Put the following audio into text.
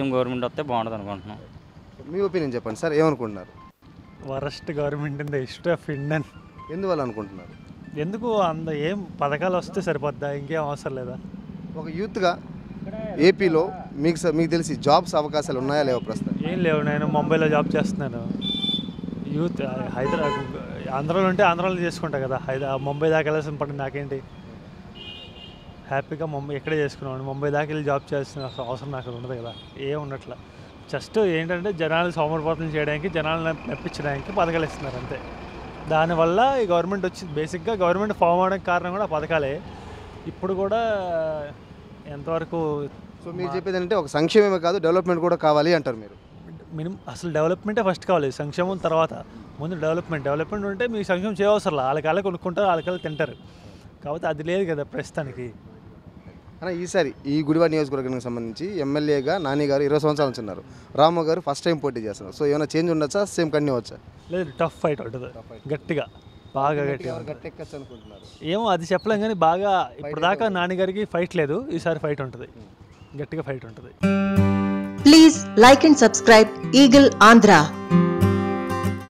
Same government వస్తే బాగుంటుంది అనుకుంటున్నాం. మీ ఒపీనియన్ చెప్పండి సార్, ఏమనుకుంటున్నారు? Worst government in the history of Indian. ఎందువల్ల అనుకుంటున్నారు? ఎందుకు ఏం పథకాలు వస్తే సరిపోద్దా, ఇంకేం అవసరం లేదా? ఒక యూత్గా ఏపీలో మీకు తెలిసి జాబ్స్ అవకాశాలు ఉన్నాయా లేవా ప్రస్తుతం? ఏం లేవు. నేను ముంబైలో జాబ్ చేస్తున్నాను. యూత్ హైదరాబాద్ ఆంధ్రాలో ఉంటే ఆంధ్రాలో చేసుకుంటా కదా. ముంబై దాకా వెళ్ళాల్సిన పని నాకేంటి, హ్యాపీగా ముంబై ఎక్కడే చేసుకున్నాను. ముంబై దాకా వెళ్ళి జాబ్ చేయాల్సిన అవసరం నాకు ఉండదు కదా. ఏం ఉండట్లా. జస్ట్ ఏంటంటే జనాలు సోమరిపోతం చేయడానికి, జనాలను మెప్పించడానికి పథకాలు ఇస్తున్నారు అంతే. దానివల్ల ఈ గవర్నమెంట్ వచ్చింది. బేసిక్గా గవర్నమెంట్ ఫామ్ అవడానికి కారణం కూడా పథకాలే. ఇప్పుడు కూడా ఎంతవరకు సో మీరు చెప్పేది అంటే ఒక సంక్షేమమే కాదు, డెవలప్మెంట్ కూడా కావాలి అంటారు మీరు? మినిమం అసలు డెవలప్మెంటే ఫస్ట్ కావాలి, సంక్షేమం తర్వాత. ముందు డెవలప్మెంట్ ఉంటే మీకు సంక్షేమం చేయవసరం. వాళ్ళకి కొనుక్కుంటారు, వాళ్ళకి తింటారు. కాబట్టి అది లేదు కదా ప్రస్తుతానికి. అన్న, ఈసారి ఈ గుడివాడ నియోజకవర్గానికి సంబంధించి ఎమ్మెల్యేగా నాని గారు 20 సంవత్సరాలు ఉంటున్నారు, రాము గారు ఫస్ట్ టైం పోటీ చేస్తున్నారు. సో ఏమైనా చేంజ్ ఉండొచ్చా, సేమ్ కంటిన్యూ వచ్చా? లేదు, టఫ్ ఫైట్ ఉంటుంది, గట్టిగా, బాగా గట్టిగా గట్టెక్కచ్చు అనుకుంటున్నారు. ఏమో అది చెప్పలేం కానీ బాగా ఇప్పుడు దాకా నాన్నగారికి ఫైట్ లేదు. ఈసారి ఫైట్ ఉంటుంది, గట్టిగా ఫైట్ ఉంటుంది. Please like and subscribe Eagle Andhra.